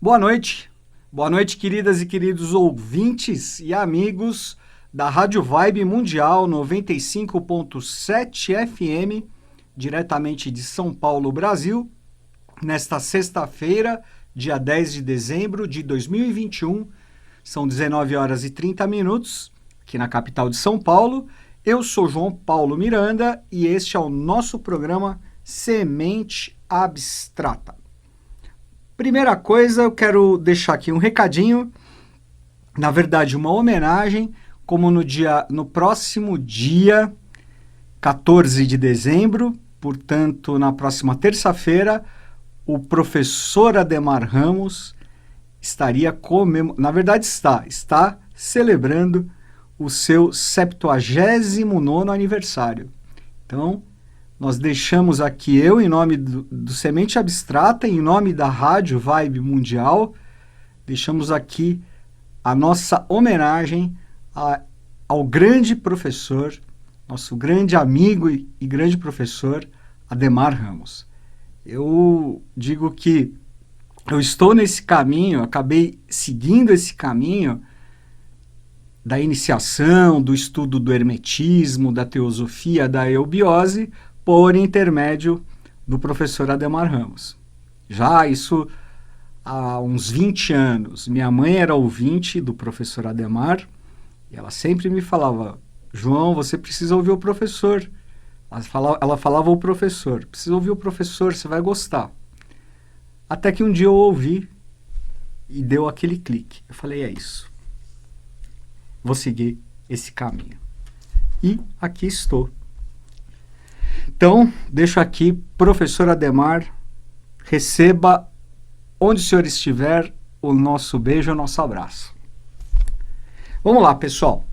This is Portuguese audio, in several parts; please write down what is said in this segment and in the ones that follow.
Boa noite, queridas e queridos ouvintes e amigos da Rádio Vibe Mundial 95.7 FM, diretamente de São Paulo, Brasil, nesta sexta-feira, dia 10 de dezembro de 2021, são 19 horas e 30 minutos, aqui na capital de São Paulo. Eu sou João Paulo Miranda e este é o nosso programa Semente Abstrata. Primeira coisa, eu quero deixar aqui um recadinho, na verdade uma homenagem, como no próximo dia 14 de dezembro, portanto na próxima terça-feira, o professor Ademar Ramos estaria está celebrando o seu 79º aniversário. Então, nós deixamos aqui, eu em nome do Semente Abstrata, em nome da Rádio Vibe Mundial, deixamos aqui a nossa homenagem ao grande professor, nosso grande amigo e grande professor, Ademar Ramos. Eu digo que eu estou nesse caminho, acabei seguindo esse caminho da iniciação, do estudo do hermetismo, da teosofia, da eubiose, por intermédio do professor Ademar Ramos. Já isso há uns 20 anos. Minha mãe era ouvinte do professor Ademar e ela sempre me falava: João, você precisa ouvir o professor. Ela falava o professor, precisa ouvir o professor, você vai gostar. Até que um dia eu ouvi e deu aquele clique. Eu falei, é isso. Vou seguir esse caminho. E aqui estou. Então, deixo aqui, professor Ademar, receba, onde o senhor estiver, o nosso beijo, o nosso abraço. Vamos lá, pessoal.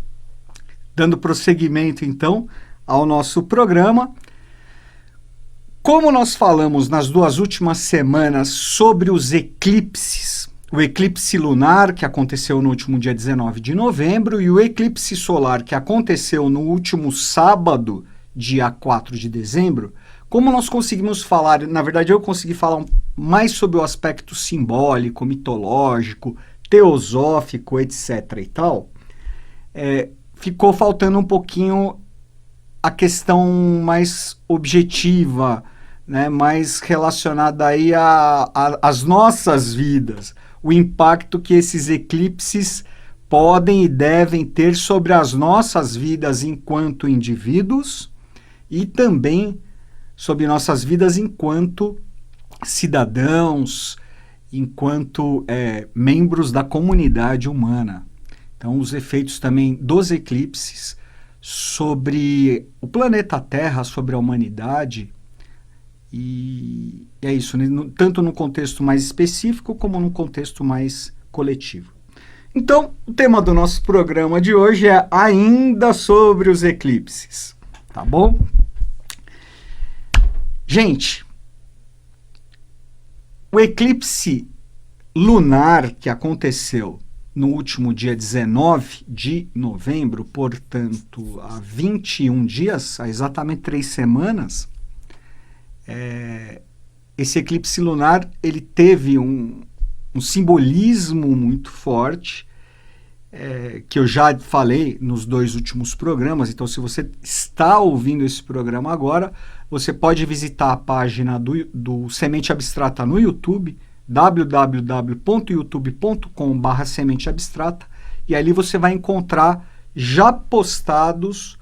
Dando prosseguimento, então, ao nosso programa. Como nós falamos nas duas últimas semanas sobre os eclipses, o eclipse lunar, que aconteceu no último dia 19 de novembro, e o eclipse solar, que aconteceu no último sábado, dia 4 de dezembro, como nós conseguimos falar, na verdade eu consegui falar mais sobre o aspecto simbólico, mitológico, teosófico, etc. e tal, ficou faltando um pouquinho a questão mais objetiva, né, mais relacionada aí às nossas vidas, o impacto que esses eclipses podem e devem ter sobre as nossas vidas enquanto indivíduos e também sobre nossas vidas enquanto cidadãos, enquanto membros da comunidade humana. Então, os efeitos também dos eclipses sobre o planeta Terra, sobre a humanidade, e é isso, né? Tanto no contexto mais específico como no contexto mais coletivo. Então, o tema do nosso programa de hoje é ainda sobre os eclipses, tá bom? Gente, o eclipse lunar que aconteceu no último dia 19 de novembro, portanto, há 21 dias, há exatamente 3 semanas, esse eclipse lunar ele teve um simbolismo muito forte, que eu já falei nos 2 últimos programas. Então, se você está ouvindo esse programa agora, você pode visitar a página do Semente Abstrata no YouTube, www.youtube.com/sementeabstrata, e ali você vai encontrar já postados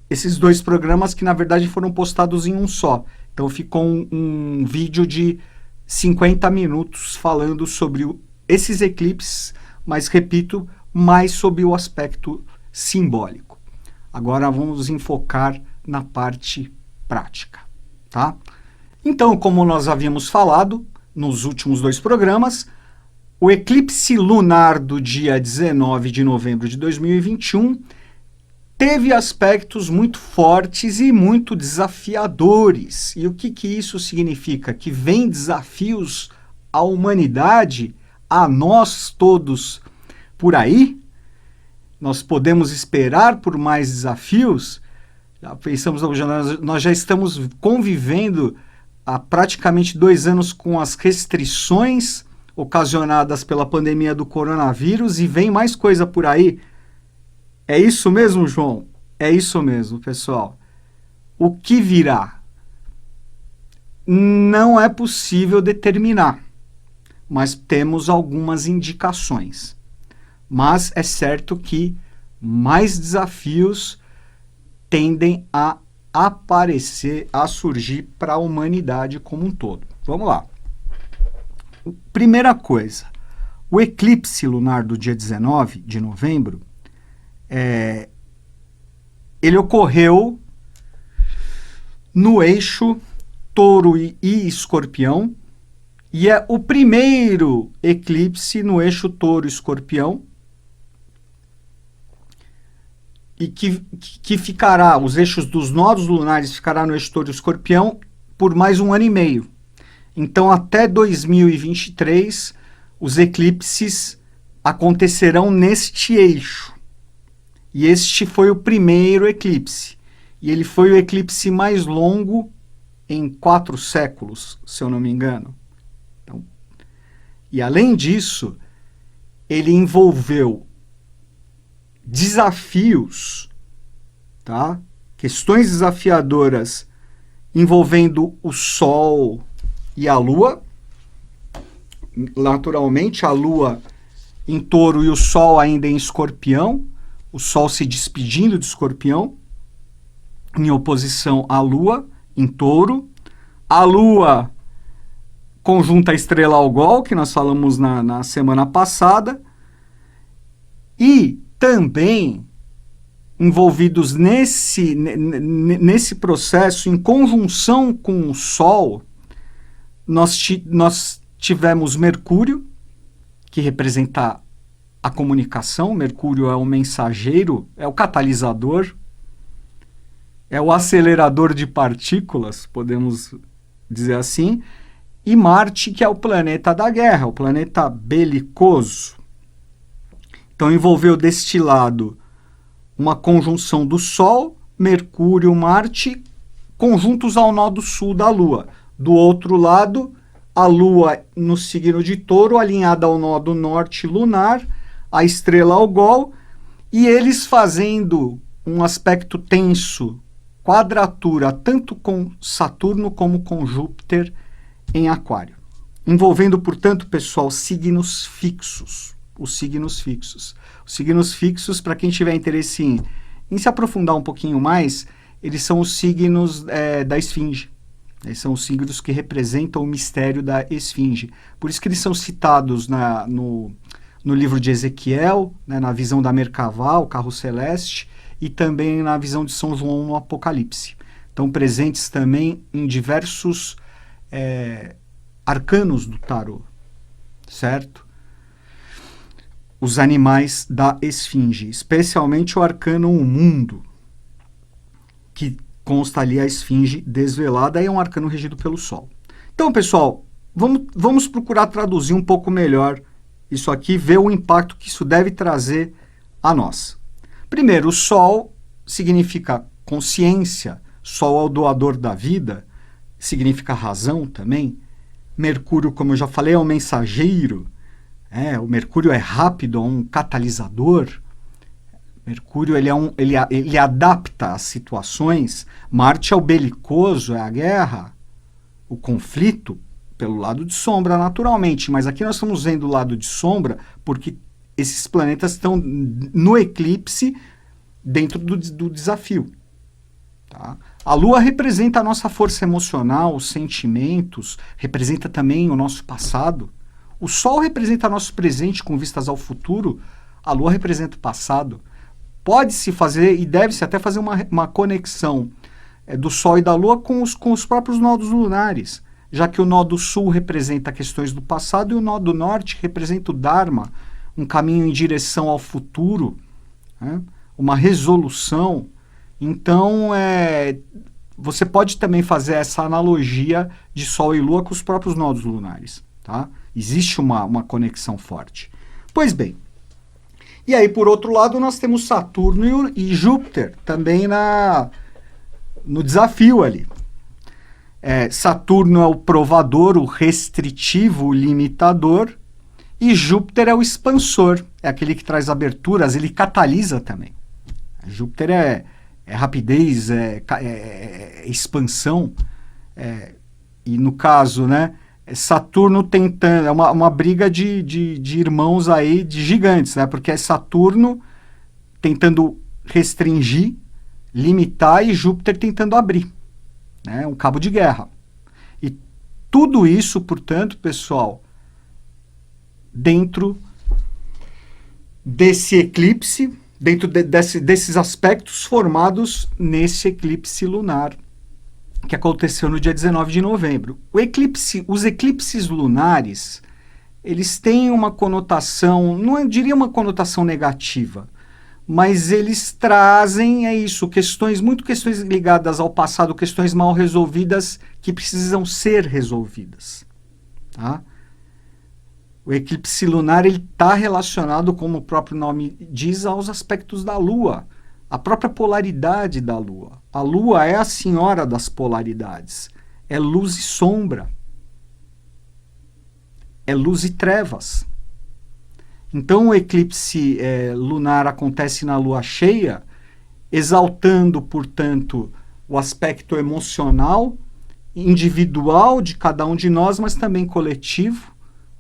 esses 2 programas que na verdade foram postados em um só. Então ficou um vídeo de 50 minutos falando sobre esses eclipses, mas repito, mais sobre o aspecto simbólico. Agora vamos enfocar na parte prática, tá? Então, como nós havíamos falado nos últimos 2 programas, o eclipse lunar do dia 19 de novembro de 2021 teve aspectos muito fortes e muito desafiadores. E o que isso significa? Que vem desafios à humanidade, a nós todos por aí? Nós podemos esperar por mais desafios? Nós já estamos convivendo há praticamente 2 anos com as restrições ocasionadas pela pandemia do coronavírus e vem mais coisa por aí. É isso mesmo, João? É isso mesmo, pessoal. O que virá? Não é possível determinar, mas temos algumas indicações. Mas é certo que mais desafios tendem a aparecer, a surgir para a humanidade como um todo. Vamos lá. Primeira coisa, o eclipse lunar do dia 19 de novembro, ele ocorreu no eixo Touro e Escorpião, e é o primeiro eclipse no eixo Touro-Escorpião, e que ficará, os eixos dos nodos lunares ficará no eixo Touro-Escorpião por mais 1 ano e meio. Então, até 2023, os eclipses acontecerão neste eixo. E este foi o primeiro eclipse. E ele foi o eclipse mais longo em 4 séculos, se eu não me engano. Então, e além disso, ele envolveu desafios, tá? Questões desafiadoras envolvendo o Sol e a Lua. Naturalmente, a Lua em Touro e o Sol ainda em Escorpião. O Sol se despedindo de Escorpião, em oposição à Lua em Touro. A Lua conjunta a estrela Algol, que nós falamos na semana passada. E também envolvidos nesse processo, em conjunção com o Sol, nós tivemos Mercúrio, que representa a comunicação. Mercúrio é o mensageiro, é o catalisador, é o acelerador de partículas, podemos dizer assim, e Marte, que é o planeta da guerra, o planeta belicoso. Então, envolveu deste lado uma conjunção do Sol, Mercúrio, Marte, conjuntos ao nó do sul da Lua. Do outro lado, a Lua no signo de Touro, alinhada ao nó do norte lunar, a estrela Algol, e eles fazendo um aspecto tenso, quadratura, tanto com Saturno como com Júpiter em Aquário. Envolvendo, portanto, pessoal, signos fixos. Os signos fixos. Os signos fixos, para quem tiver interesse em se aprofundar um pouquinho mais, eles são os signos da Esfinge. Eles são os signos que representam o mistério da Esfinge. Por isso que eles são citados no livro de Ezequiel, né, na visão da Merkavá, o carro celeste, e também na visão de São João no Apocalipse. Estão presentes também em diversos arcanos do tarô, certo? Os animais da Esfinge, especialmente o arcano O Mundo, que consta ali a Esfinge desvelada, e é um arcano regido pelo Sol. Então, pessoal, vamos procurar traduzir um pouco melhor isso aqui, ver o impacto que isso deve trazer a nós. Primeiro, o Sol significa consciência, Sol é o doador da vida, significa razão também. Mercúrio, como eu já falei, é um mensageiro. O Mercúrio é rápido, é um catalisador. Mercúrio ele adapta as situações. Marte é o belicoso, é a guerra, o conflito, pelo lado de sombra, naturalmente. Mas aqui nós estamos vendo o lado de sombra porque esses planetas estão no eclipse dentro do desafio. Tá? A Lua representa a nossa força emocional, os sentimentos, representa também o nosso passado. O Sol representa nosso presente com vistas ao futuro, a Lua representa o passado. Pode-se fazer e deve-se até fazer uma conexão do Sol e da Lua com os próprios nodos lunares, já que o nó do Sul representa questões do passado e o nó do Norte representa o Dharma, um caminho em direção ao futuro, né? Uma resolução. Então, você pode também fazer essa analogia de Sol e Lua com os próprios nodos lunares, tá? Existe uma conexão forte. Pois bem, e aí, por outro lado, nós temos Saturno e Júpiter também no desafio ali. Saturno é o provador, o restritivo, o limitador, E Júpiter é o expansor, é aquele que traz aberturas, ele catalisa também. Júpiter é rapidez, é expansão, e no caso, né, Saturno tentando, é uma briga de irmãos aí, de gigantes, né, porque é Saturno tentando restringir, limitar, e Júpiter tentando abrir, né, um cabo de guerra. E tudo isso, portanto, pessoal, dentro desse eclipse, dentro desses aspectos formados nesse eclipse lunar que aconteceu no dia 19 de novembro. Os eclipses lunares, eles têm uma conotação, não diria uma conotação negativa, mas eles trazem, muitas questões ligadas ao passado, questões mal resolvidas que precisam ser resolvidas, tá? O eclipse lunar está relacionado, como o próprio nome diz, aos aspectos da Lua, a própria polaridade da Lua. A Lua é a senhora das polaridades, é luz e sombra, é luz e trevas. Então o eclipse lunar acontece na Lua cheia, exaltando, portanto, o aspecto emocional, individual de cada um de nós, mas também coletivo,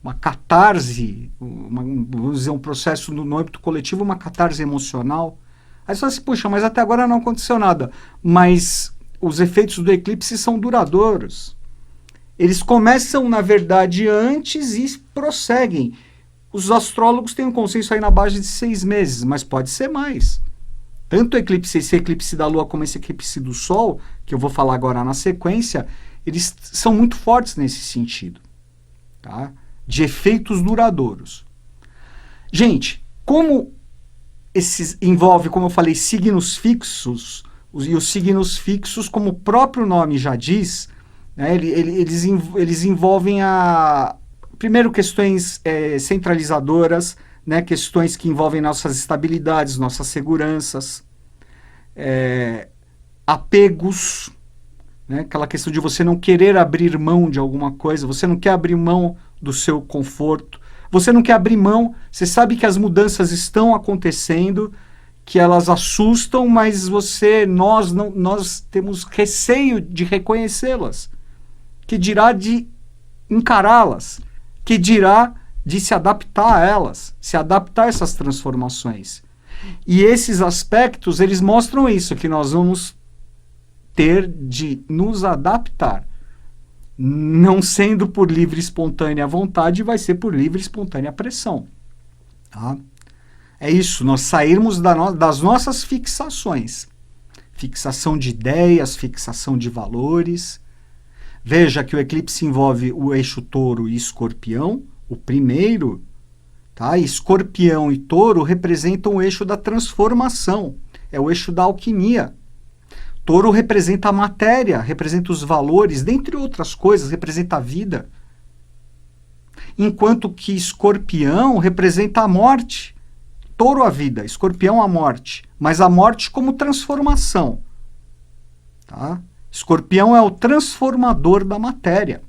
uma catarse, vamos dizer, um processo no âmbito coletivo, uma catarse emocional. Aí você fala assim, puxa, mas até agora não aconteceu nada. Mas os efeitos do eclipse são duradouros. Eles começam, na verdade, antes e prosseguem. Os astrólogos têm um consenso aí na base de 6 meses, mas pode ser mais. Tanto esse eclipse da Lua como esse eclipse do Sol, que eu vou falar agora na sequência, eles são muito fortes nesse sentido, tá? De efeitos duradouros. Gente, como envolve, como eu falei, signos fixos, e os signos fixos, como o próprio nome já diz, né, eles envolvem primeiro questões centralizadoras, né, questões que envolvem nossas estabilidades, nossas seguranças, apegos, né, aquela questão de você não querer abrir mão de alguma coisa, você não quer abrir mão do seu conforto, você não quer abrir mão, você sabe que as mudanças estão acontecendo, que elas assustam, mas nós temos receio de reconhecê-las, que dirá de encará-las, que dirá de se adaptar a elas, se adaptar a essas transformações. E esses aspectos, eles mostram isso, que nós vamos ter de nos adaptar. Não sendo por livre e espontânea vontade, vai ser por livre e espontânea pressão. Tá? É isso, nós sairmos das nossas fixações. Fixação de ideias, fixação de valores. Veja que o eclipse envolve o eixo touro e escorpião, o primeiro. Tá? Escorpião e touro representam o eixo da transformação, é o eixo da alquimia. Touro representa a matéria, representa os valores, dentre outras coisas, representa a vida. Enquanto que escorpião representa a morte. Touro a vida, escorpião a morte. Mas a morte como transformação. Tá? Escorpião é o transformador da matéria.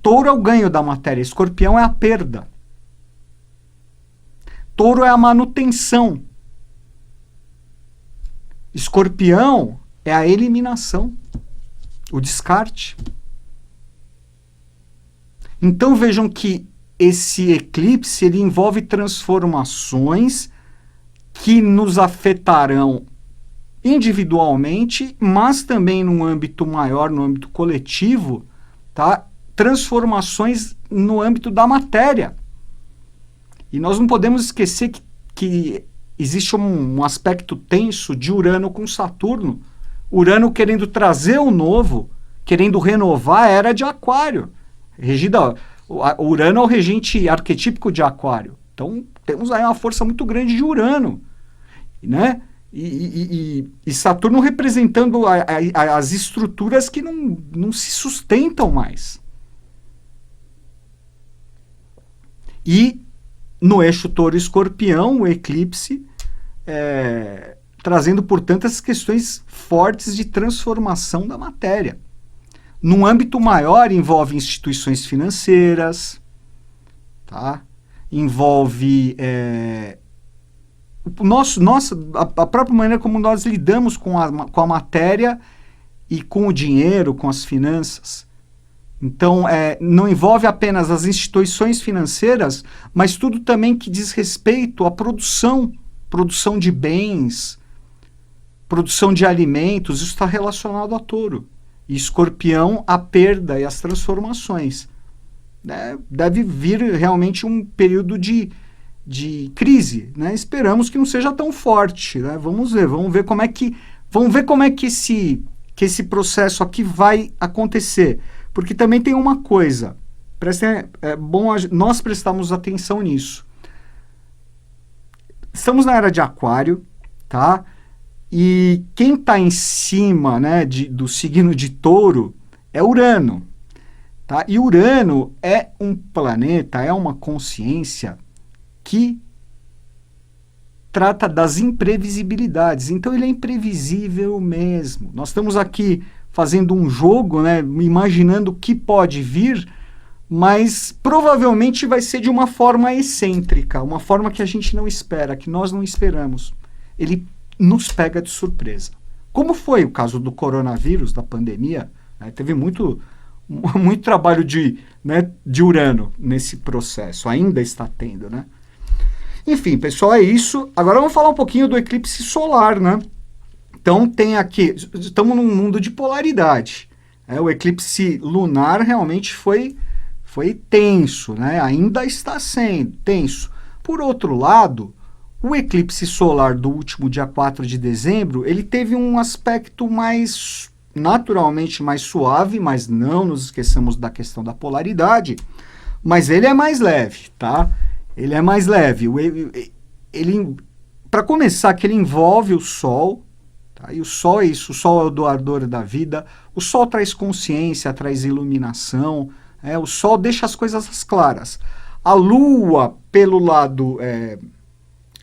Touro é o ganho da matéria, escorpião é a perda. Touro é a manutenção. Escorpião é a eliminação, o descarte. Então vejam que esse eclipse ele envolve transformações que nos afetarão individualmente, mas também num âmbito maior, no âmbito coletivo, tá? Transformações no âmbito da matéria. E nós não podemos esquecer que existe um aspecto tenso de Urano com Saturno. Urano querendo trazer o novo, querendo renovar a era de Aquário. Urano é o regente arquetípico de Aquário. Então, temos aí uma força muito grande de Urano. Né? E Saturno representando as estruturas que não se sustentam mais. E no eixo touro-escorpião, o eclipse, trazendo, portanto, essas questões fortes de transformação da matéria. Num âmbito maior, envolve instituições financeiras, tá? Envolve a própria maneira como nós lidamos com a matéria e com o dinheiro, com as finanças. Então, não envolve apenas as instituições financeiras, mas tudo também que diz respeito à produção de bens, produção de alimentos, isso está relacionado a Touro. E Escorpião, a perda e as transformações. Deve vir realmente um período de crise, né? Esperamos que não seja tão forte, né? Vamos ver como é que esse processo aqui vai acontecer. Porque também tem uma coisa, é bom nós prestarmos atenção nisso. Estamos na era de Aquário, tá? E quem está em cima, né, do signo de Touro é Urano, tá? E Urano é um planeta, é uma consciência que trata das imprevisibilidades. Então ele é imprevisível mesmo. Nós estamos aqui fazendo um jogo, né, imaginando o que pode vir, mas provavelmente vai ser de uma forma excêntrica, uma forma que a gente não espera, que nós não esperamos. Ele nos pega de surpresa. Como foi o caso do coronavírus, da pandemia, né, teve muito trabalho de Urano nesse processo, ainda está tendo, né? Enfim, pessoal, é isso. Agora vamos falar um pouquinho do eclipse solar, né? Então tem aqui, estamos num mundo de polaridade. O eclipse lunar realmente foi tenso, né? Ainda está sendo tenso. Por outro lado, o eclipse solar do último dia 4 de dezembro, ele teve um aspecto naturalmente mais suave, mas não nos esqueçamos da questão da polaridade, mas ele é mais leve, tá? Ele é mais leve. Para começar, que ele envolve o Sol. E o Sol é isso, o Sol é o doador da vida, o Sol traz consciência, traz iluminação, o Sol deixa as coisas claras. A Lua, pelo lado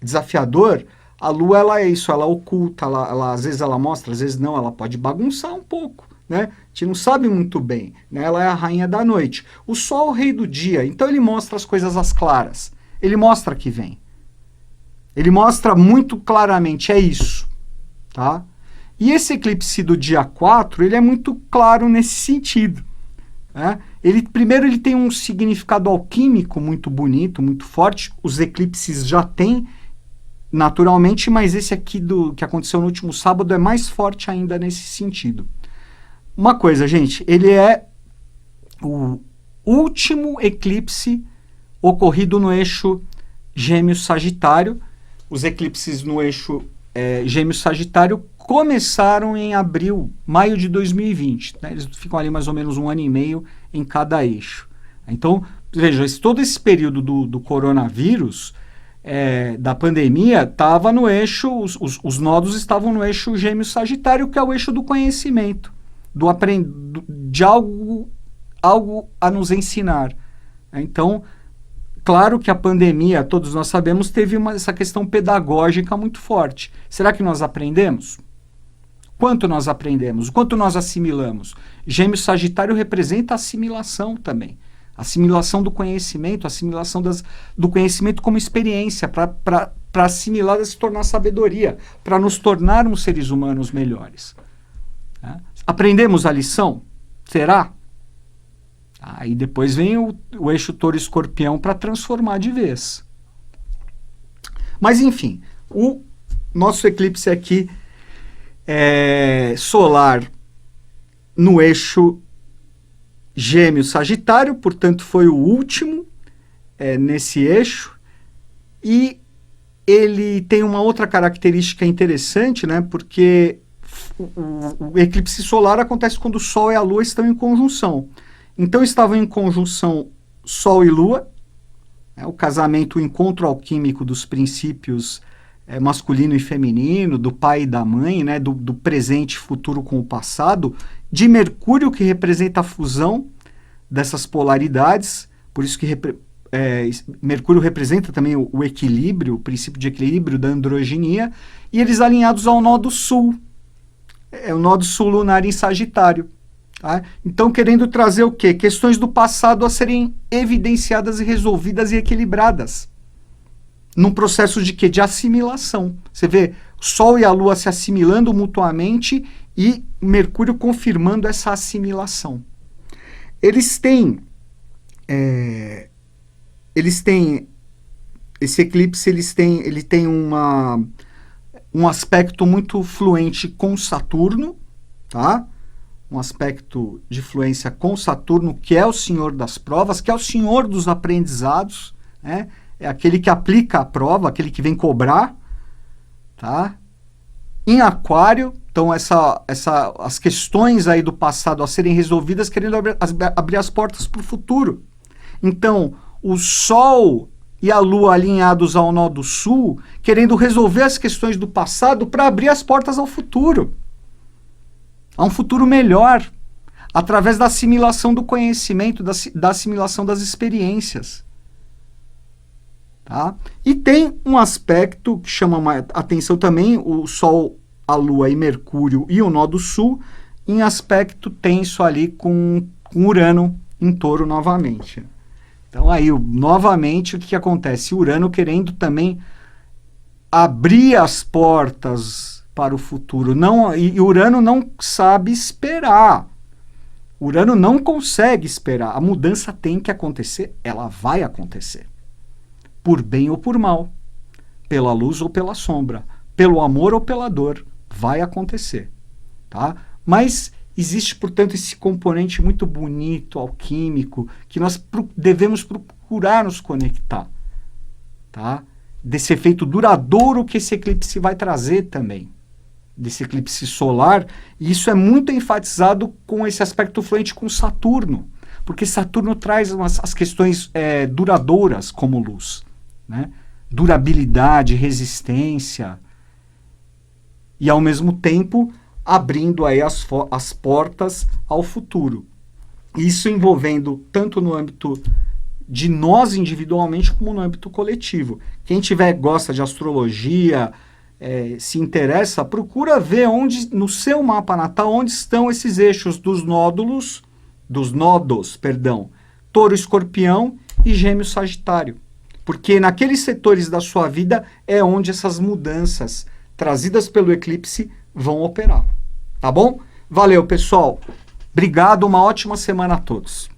desafiador, a Lua ela é isso, ela oculta, ela às vezes ela mostra, às vezes não, ela pode bagunçar um pouco, né? A gente não sabe muito bem, né? Ela é a rainha da noite. O Sol é o rei do dia, então ele mostra as coisas às claras, ele mostra que vem. Ele mostra muito claramente, é isso. Tá? E esse eclipse do dia 4, ele é muito claro nesse sentido. Né? Primeiro, ele tem um significado alquímico muito bonito, muito forte. Os eclipses já têm, naturalmente, mas esse aqui que aconteceu no último sábado é mais forte ainda nesse sentido. Uma coisa, gente, ele é o último eclipse ocorrido no eixo Gêmeos-Sagitário. Os eclipses no eixo Gêmeos-Sagitário começaram em maio de 2020. Né? Eles ficam ali mais ou menos 1 ano e meio em cada eixo. Então, veja, todo esse período do coronavírus, da pandemia, estava no eixo, os nodos estavam no eixo Gêmeos-Sagitário, que é o eixo do conhecimento, de algo a nos ensinar. Então, claro que a pandemia, todos nós sabemos, teve essa questão pedagógica muito forte. Será que nós aprendemos? Quanto nós aprendemos? Quanto nós assimilamos? Gêmeos Sagitário representa a assimilação também. Assimilação do conhecimento, assimilação do conhecimento como experiência, para assimilar e se tornar sabedoria, para nos tornarmos seres humanos melhores. Né? Aprendemos a lição? Será? Aí depois vem o eixo Touro-Escorpião para transformar de vez. Mas enfim, o nosso eclipse aqui solar no eixo Gêmeos-Sagitário, portanto foi o último nesse eixo, e ele tem uma outra característica interessante, né, porque o eclipse solar acontece quando o Sol e a Lua estão em conjunção. Então estavam em conjunção Sol e Lua, o casamento, o encontro alquímico dos princípios masculino e feminino, do pai e da mãe, né, do presente e futuro com o passado, de Mercúrio, que representa a fusão dessas polaridades, por isso que Mercúrio representa também o equilíbrio, o princípio de equilíbrio da androginia, e eles alinhados ao nó do sul, o nó do sul lunar em Sagitário. Tá? Então, querendo trazer o quê? Questões do passado a serem evidenciadas e resolvidas e equilibradas. Num processo de quê? De assimilação. Você vê o Sol e a Lua se assimilando mutuamente e Mercúrio confirmando essa assimilação. Eles têm esse eclipse, ele tem um aspecto muito fluente com Saturno, tá? Um aspecto de fluência com Saturno, que é o senhor das provas, que é o senhor dos aprendizados, né? É aquele que aplica a prova, aquele que vem cobrar, tá? Em Aquário, então as questões aí do passado a serem resolvidas, querendo abrir as portas para o futuro. Então, o Sol e a Lua alinhados ao nó do Sul, querendo resolver as questões do passado para abrir as portas ao futuro. A um futuro melhor, através da assimilação do conhecimento, da assimilação das experiências. Tá? E tem um aspecto que chama atenção também, o Sol, a Lua e Mercúrio e o nó do Sul, em aspecto tenso ali com Urano em Touro novamente. Então aí, novamente, o que acontece? Urano querendo também abrir as portas para o futuro. E Urano não sabe esperar. Urano não consegue esperar. A mudança tem que acontecer, ela vai acontecer. Por bem ou por mal, pela luz ou pela sombra, pelo amor ou pela dor, vai acontecer, tá? Mas existe, portanto, esse componente muito bonito, alquímico, que nós devemos procurar nos conectar, tá? Desse efeito duradouro que esse eclipse vai trazer também, desse eclipse solar, e isso é muito enfatizado com esse aspecto fluente com Saturno, porque Saturno traz as questões duradouras como luz, né? Durabilidade, resistência, e ao mesmo tempo abrindo aí as portas ao futuro. Isso envolvendo tanto no âmbito de nós individualmente como no âmbito coletivo. Quem gosta de astrologia, se interessa, procura ver no seu mapa natal onde estão esses eixos dos nodos, Touro, Escorpião e Gêmeo, Sagitário. Porque naqueles setores da sua vida é onde essas mudanças trazidas pelo eclipse vão operar. Tá bom? Valeu, pessoal. Obrigado, uma ótima semana a todos.